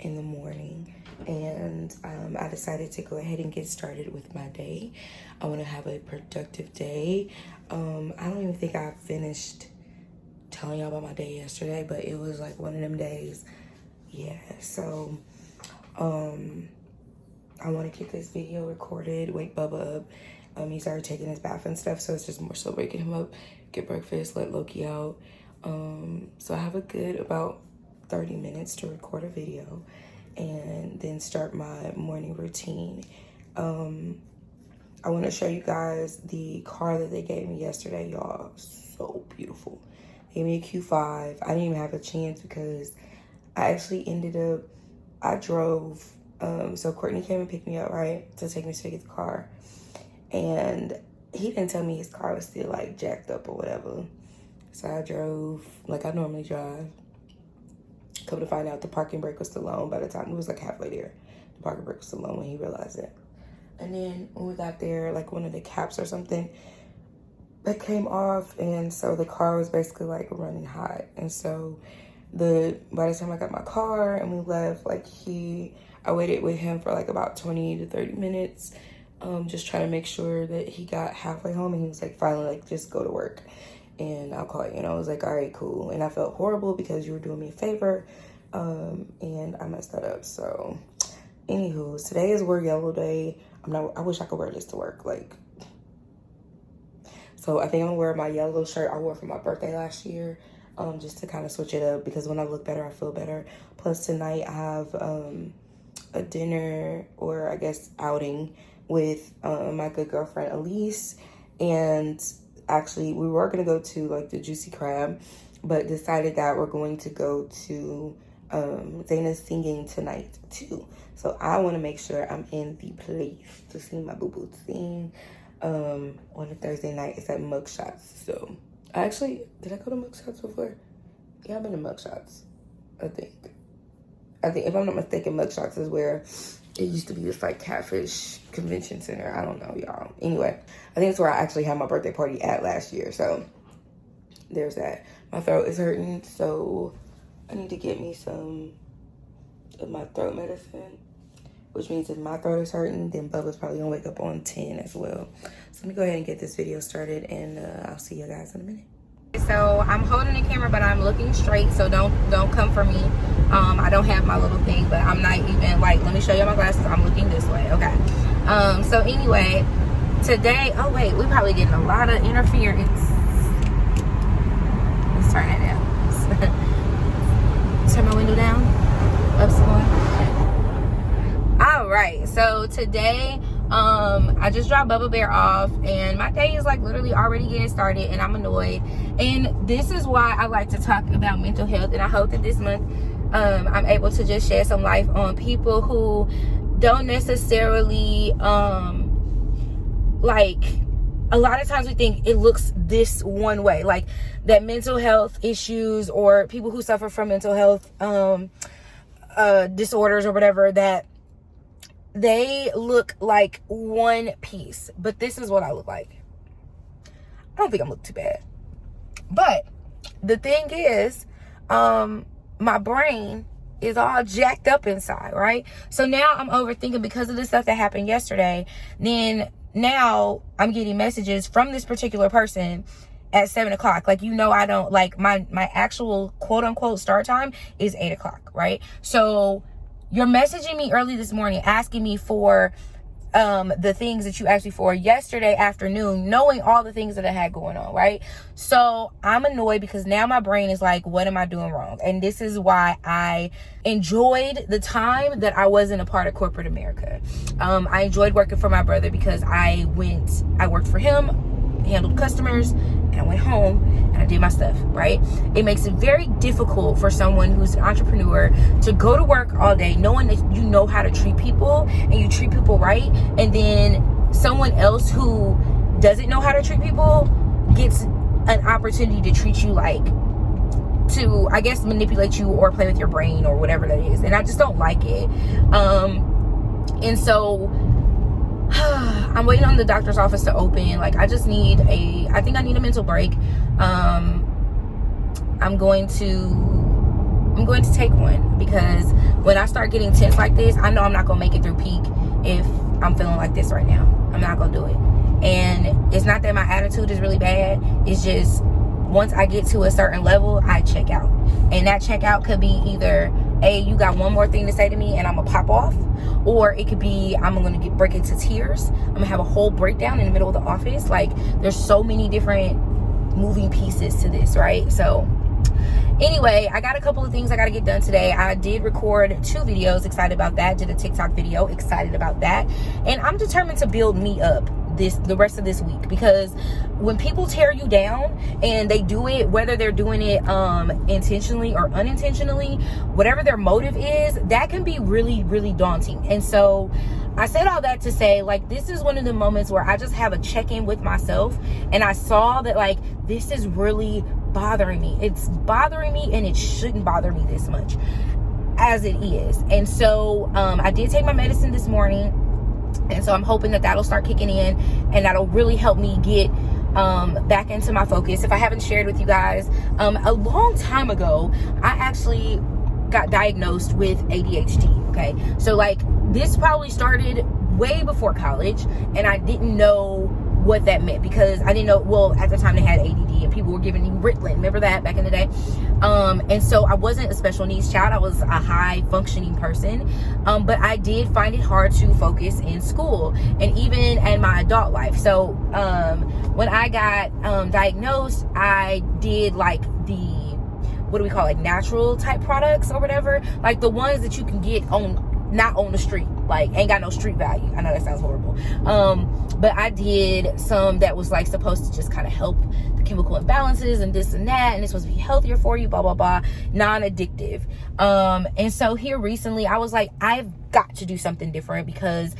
in the morning. And I decided to go ahead and get started with my day. I want to have a productive day. I don't even think I finished telling y'all about my day yesterday, but it was like one of them days. Yeah, so I want to get this video recorded, wake Bubba up. He started taking his bath and stuff, so it's just more so waking him up, get breakfast, let Loki out. So I have a good about 30 minutes to record a video and then start my morning routine. I want to show you guys the car that they gave me yesterday, y'all. So beautiful. They gave me a Q5. I didn't even have a chance because I actually I drove. So Courtney came and picked me up, right, to take me to get the car. And he didn't tell me his car was still like jacked up or whatever. So I drove like I normally drive. Come to find out the parking brake was still on by the time it was like halfway there. The parking brake was still on when he realized it. And then when we got there, like one of the caps or something that came off, and so the car was basically like running hot. And so by the time I got my car and we left, like I waited with him for like about 20 to 30 minutes, just trying to make sure that he got halfway home, and he was like, finally, like, just go to work and I'll call you. And I was like, all right, cool. And I felt horrible because you were doing me a favor, and I messed that up. So anywho, today is Wear Yellow Day. I wish I could wear this to work, like. So I think I'm gonna wear my yellow shirt I wore for my birthday last year, just to kind of switch it up, because when I look better, I feel better. Plus tonight I have a dinner, or I guess outing, with my good girlfriend Elise. And actually we were gonna go to like the Juicy Crab, but decided that we're going to go to Zaina's singing tonight too. So I want to make sure I'm in the place to see my boo-boo sing on a Thursday night. It's at Mugshots. So I actually, did I go to Mugshots before? Yeah, I've been to Mugshots, I think if I'm not mistaken, Mugshots is where it used to be this like catfish convention center. I don't know, y'all. Anyway, I think it's where I actually had my birthday party at last year. So there's that. My throat is hurting, so I need to get me some of my throat medicine, which means if my throat is hurting, then Bubba's probably gonna wake up on 10 as well. So let me go ahead and get this video started, and I'll see you guys in a minute. So I'm holding the camera, but I'm looking straight, so don't come for me. I don't have my little thing, but I'm not even like, let me show you my glasses. I'm looking this way, okay. So anyway, today, oh wait, we're probably getting a lot of interference. Let's turn it down. Turn my window down, up some more. All right, so today I just dropped Bubba Bear off, and my day is like literally already getting started, and I'm annoyed. And this is why I like to talk about mental health, and I hope that this month I'm able to just shed some light on people who don't necessarily like, a lot of times we think it looks this one way, like that mental health issues or people who suffer from mental health disorders or whatever, that they look like one piece. But this is what I look like. I don't think I look too bad. But the thing is, my brain is all jacked up inside, right? So now I'm overthinking because of the stuff that happened yesterday. Then now I'm getting messages from this particular person at 7 o'clock. Like, you know, I don't like my actual quote unquote start time is 8 o'clock, right? So you're messaging me early this morning asking me for the things that you asked me for yesterday afternoon, knowing all the things that I had going on, right? So I'm annoyed because now my brain is like, what am I doing wrong? And this is why I enjoyed the time that I wasn't a part of corporate America. I enjoyed working for my brother because I worked for him, handled customers, and I went home and I did my stuff, right? It makes it very difficult for someone who's an entrepreneur to go to work all day knowing that you know how to treat people and you treat people right, and then someone else who doesn't know how to treat people gets an opportunity to treat you like, to, I guess, manipulate you or play with your brain or whatever that is. And I just don't like it. And so I'm waiting on the doctor's office to open. Like, I think I need a mental break. I'm going to take one, because when I start getting tense like this, I know I'm not gonna make it through peak if I'm feeling like this right now. I'm not gonna do it. And it's not that my attitude is really bad, it's just once I get to a certain level, I check out. And that check out could be either, hey, you got one more thing to say to me and I'm gonna pop off, or it could be I'm gonna break into tears. I'm gonna have a whole breakdown in the middle of the office. Like, there's so many different moving pieces to this, right? So anyway, I got a couple of things I got to get done today. I did record 2 videos, excited about that. Did a TikTok video, excited about that. And I'm determined to build me up the rest of this week, because when people tear you down, and they do it, whether they're doing it intentionally or unintentionally, whatever their motive is, that can be really, really daunting. And so I said all that to say, like, this is one of the moments where I just have a check-in with myself, and I saw that, like, this is really bothering me. It's bothering me, and it shouldn't bother me this much as it is. And so I did take my medicine this morning, and so I'm hoping that that'll start kicking in, and that'll really help me get back into my focus. If I haven't shared with you guys, a long time ago, I actually got diagnosed with ADHD. Okay, so like, this probably started way before college, and I didn't know what that meant, because I didn't know, well, at the time they had ADD and people were giving you Ritalin, remember that back in the day? And so I wasn't a special needs child, I was a high functioning person, but I did find it hard to focus in school and even in my adult life. So when I got diagnosed, I did like what do we call it, natural type products or whatever, like the ones that you can get on not on the street, like ain't got no street value. I know that sounds horrible, but I did some that was like supposed to just kind of help the chemical imbalances and this and that, and it's supposed to be healthier for you, blah blah blah, non-addictive. And so here recently I was like, I've got to do something different because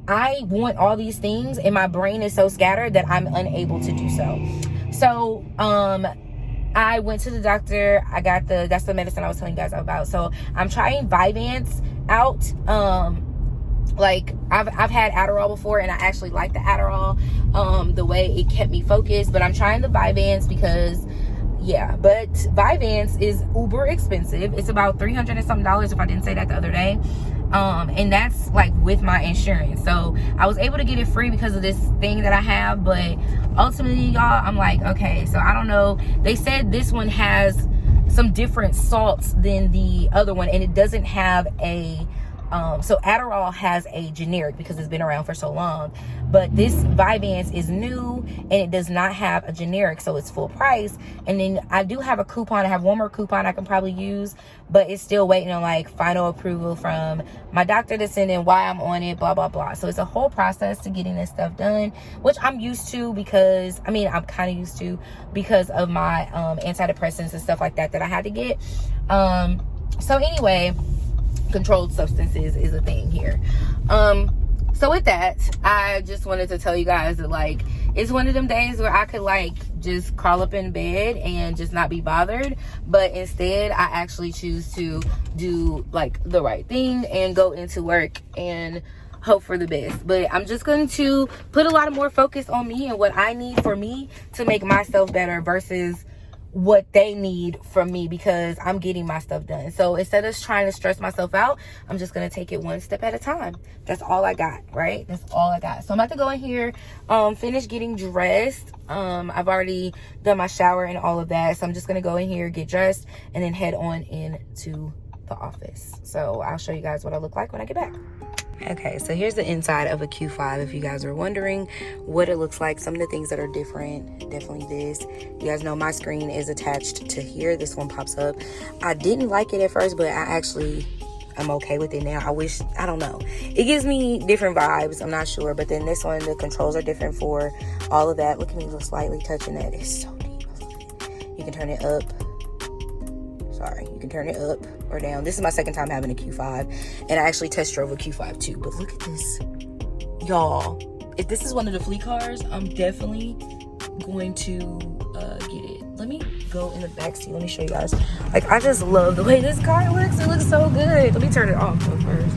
I want all these things and my brain is so scattered that I'm unable to do so. I went to the doctor. I got that's the medicine I was telling you guys about. So I'm trying Vyvanse out. Like I've had Adderall before and I actually like the Adderall, the way it kept me focused, but I'm trying the Vyvanse because but Vyvanse is uber expensive. It's about $300 and something if I didn't say that the other day. And that's like with my insurance. So I was able to get it free because of this thing that I have, but ultimately, y'all, I'm like, okay, so I don't know. They said this one has some different salts than the other one, and it doesn't have a so Adderall has a generic because it's been around for so long, but this Vyvanse is new and it does not have a generic, so it's full price. And then I do have a coupon. I have one more coupon I can probably use, but it's still waiting on like final approval from my doctor to send in why I'm on it, blah blah blah. So it's a whole process to getting this stuff done, which I'm used to because I'm kind of used to because of my antidepressants and stuff like that I had to get. So anyway, controlled substances is a thing here. So with that, I just wanted to tell you guys that like it's one of them days where I could like just crawl up in bed and just not be bothered, but instead I actually choose to do like the right thing and go into work and hope for the best. But I'm just going to put a lot of more focus on me and what I need for me to make myself better versus what they need from me, because I'm getting my stuff done. So instead of trying to stress myself out, I'm just gonna take it one step at a time. That's all I got, right? That's all I got. So I'm about to go in here, finish getting dressed. I've already done my shower and all of that, so I'm just gonna go in here, get dressed, and then head on into the office. So I'll show you guys what I look like when I get back. Okay, so here's the inside of a Q5 if you guys are wondering what it looks like. Some of the things that are different, definitely this. You guys know my screen is attached to here. This one pops up. I didn't like it at first, but I'm okay with it now. I don't know. It gives me different vibes. I'm not sure. But then this one, the controls are different for all of that. Look at me just slightly touching that. It's so deep. You can turn it up. Sorry, you can turn it up or down. This is my second time having a Q5, and I actually test drove a Q5 too. But look at this, y'all. If this is one of the fleet cars, I'm definitely going to get it. Let me go in the back seat. Let me show you guys. Like, I just love the way this car looks. It looks so good. Let me turn it off though first.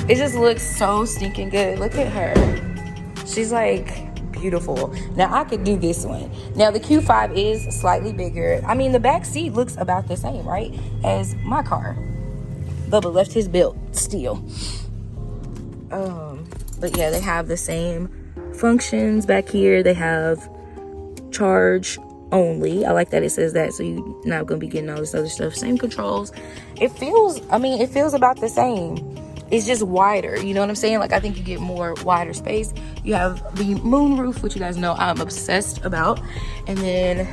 It just looks so stinking good. Look at her. She's like beautiful. Now I could do this one. Now the Q5 is slightly bigger. I mean, the back seat looks about the same, right, as my car. Bubba left his belt still. But yeah, they have the same functions back here. They have charge only. I like that it says that, so you're not gonna be getting all this other stuff. Same controls. It feels about the same. It's just wider, you know what I'm saying? Like, I think you get more wider space. You have the moon roof, which you guys know I'm obsessed about. And then,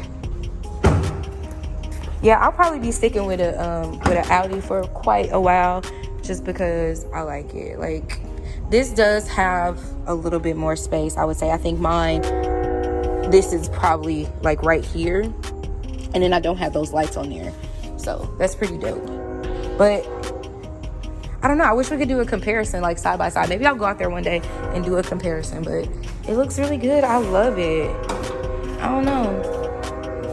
yeah, I'll probably be sticking with an Audi for quite a while, just because I like it. Like, this does have a little bit more space, I would say. I think mine, this is probably like right here, and then I don't have those lights on there, so that's pretty dope. But I don't know, I wish we could do a comparison, like side by side. Maybe I'll go out there one day and do a comparison, but it looks really good. I love it. I don't know.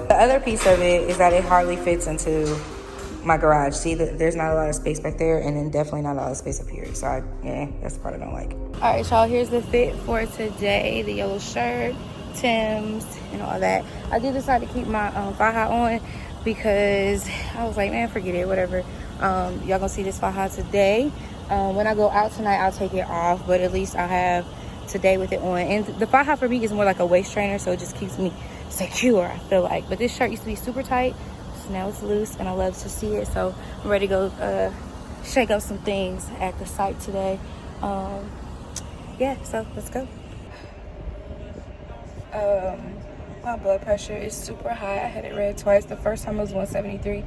The other piece of it is that it hardly fits into my garage. See, there's not a lot of space back there, and then definitely not a lot of space up here. So that's the part I don't like. All right, y'all, here's the fit for today. The yellow shirt, Tim's, and all that. I did decide to keep my faja on because I was like, man, forget it, whatever. Y'all gonna see this faja today. When I go out tonight, I'll take it off, but at least I'll have today with it on. And the faja for me is more like a waist trainer, so it just keeps me secure, I feel like. But this shirt used to be super tight, so now it's loose, and I love to see it. So I'm ready to go shake up some things at the site today. Yeah, so let's go. My blood pressure is super high. I had it read twice. The first time it was 173.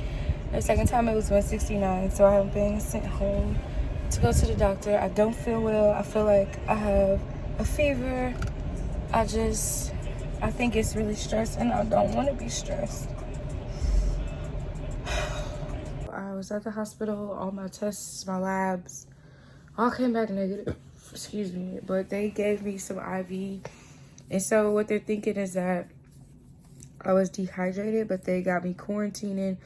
The second time it was 169. So I have been sent home to go to the doctor. I don't feel well. I feel like I have a fever. I think it's really stressed, and I don't want to be stressed. I was at the hospital. All my tests, my labs, all came back negative. Excuse me. But they gave me some IV. And so what they're thinking is that I was dehydrated, but they got me quarantining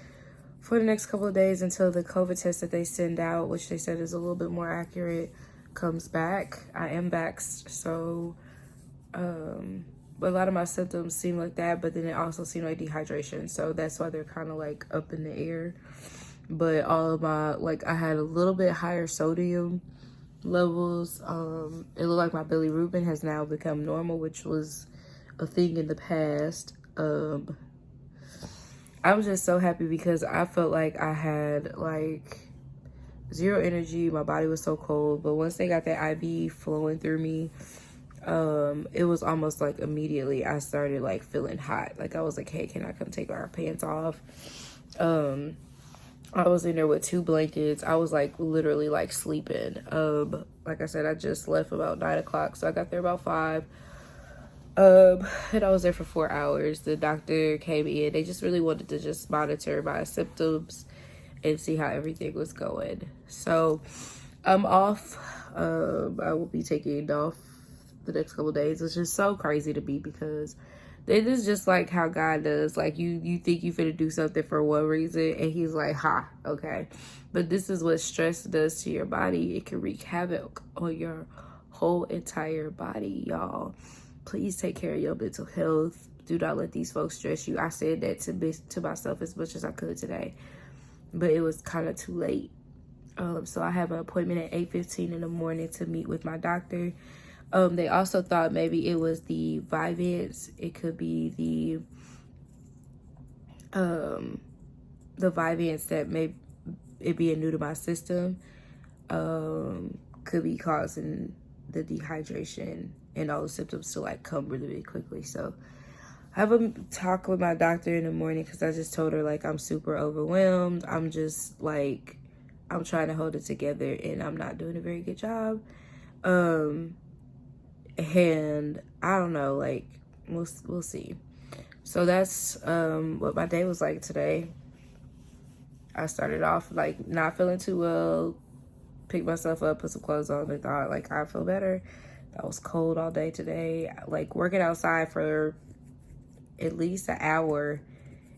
for the next couple of days until the COVID test that they send out, which they said is a little bit more accurate, comes back. I am vaxxed, so a lot of my symptoms seem like that, but then it also seemed like dehydration. So that's why they're kind of like up in the air. But all of my, like, I had a little bit higher sodium levels. It looked like my bilirubin has now become normal, which was a thing in the past. I was just so happy because I felt like I had like zero energy. My body was so cold, but once they got that IV flowing through me, it was almost like immediately I started like feeling hot. Like I was like, hey, can I come take our pants off? I was in there with 2 blankets. I was like literally like sleeping. Like I said, I just left about 9 o'clock, so I got there about 5. And I was there for 4 hours. The doctor came in. They just really wanted to just monitor my symptoms and see how everything was going. So I'm off. I will be taking off the next couple of days. It's just so crazy to me because it is just like how God does. Like you think you finna do something for one reason, and he's like, ha, okay. But this is what stress does to your body. It can wreak havoc on your whole entire body, y'all. Please take care of your mental health. Do not let these folks stress you. I said that to myself as much as I could today, but it was kind of too late. So I have an appointment at 8:15 in the morning to meet with my doctor. They also thought maybe it was the Vyvanse. It could be the Vyvanse that may it being new to my system could be causing the dehydration and all the symptoms to like come really, really quickly. So I have a talk with my doctor in the morning because I just told her like I'm super overwhelmed. I'm just like, I'm trying to hold it together and I'm not doing a very good job. And I don't know, like we'll see. So that's what my day was like today. I started off like not feeling too well, picked myself up, put some clothes on, and thought like I feel better. I was cold all day today, like working outside for at least an hour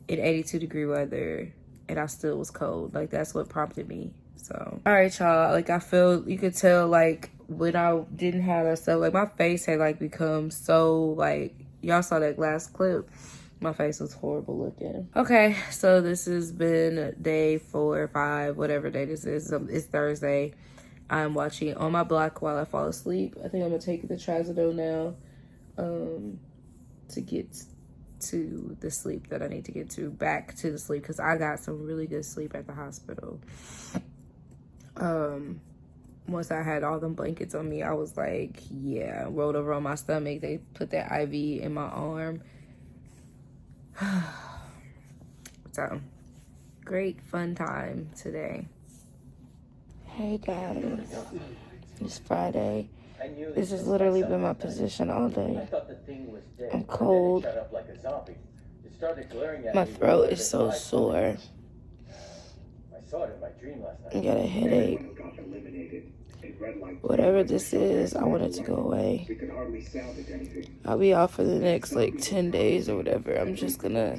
in 82-degree weather, and I still was cold. Like that's what prompted me. So all right, y'all, like I feel, you could tell like when I didn't have that stuff, like my face had like become so like, y'all saw that last clip, my face was horrible looking. Okay, so this has been day 4 or 5, whatever day this is. It's Thursday. I'm watching On My Block while I fall asleep. I think I'm gonna take the trazodone now to get to the sleep that I need to get to, back to the sleep, because I got some really good sleep at the hospital. Once I had all them blankets on me, I was like, yeah, rolled over on my stomach. They put that IV in my arm. So, great fun time today. Hey guys, it's Friday. This has literally been my position all day. I'm cold. My throat is so sore. I got a headache. Whatever this is, I want it to go away. I'll be off for the next like 10 days or whatever. I'm just gonna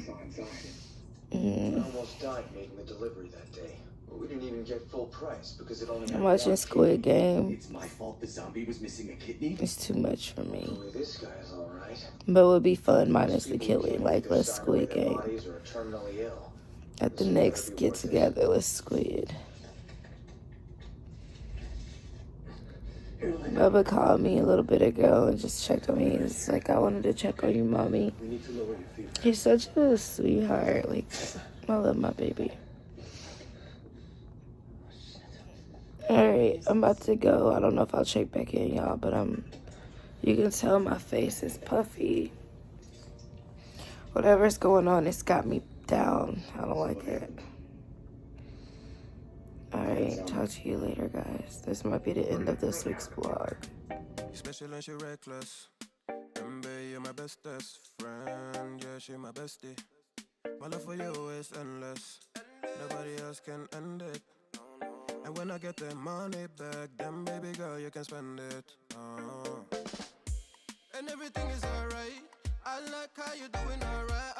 almost died making the delivery that day. We didn't even get full price because it only. I'm watching Squid Game. It's my fault the zombie was missing a kidney. It's too much for me. This guy's all right. But it would be fun minus the killing. Like, let's Squid Game. At the next get together, let's squid. Bubba called me a little bit ago and just checked on me. It's like, I wanted to check on you, mommy. He's such a sweetheart. Like, I love my baby. Alright, I'm about to go. I don't know if I'll check back in, y'all, but you can tell my face is puffy. Whatever's going on, it's got me down. I don't like it. Alright, talk to you later, guys. This might be the end of this week's vlog. Special and she reckless. Baby, you're my bestest friend. Yeah, she my bestie. My love for you is endless. Nobody else can end it. And when I get the money back, then baby girl, you can spend it. And everything is alright. I like how you doing alright.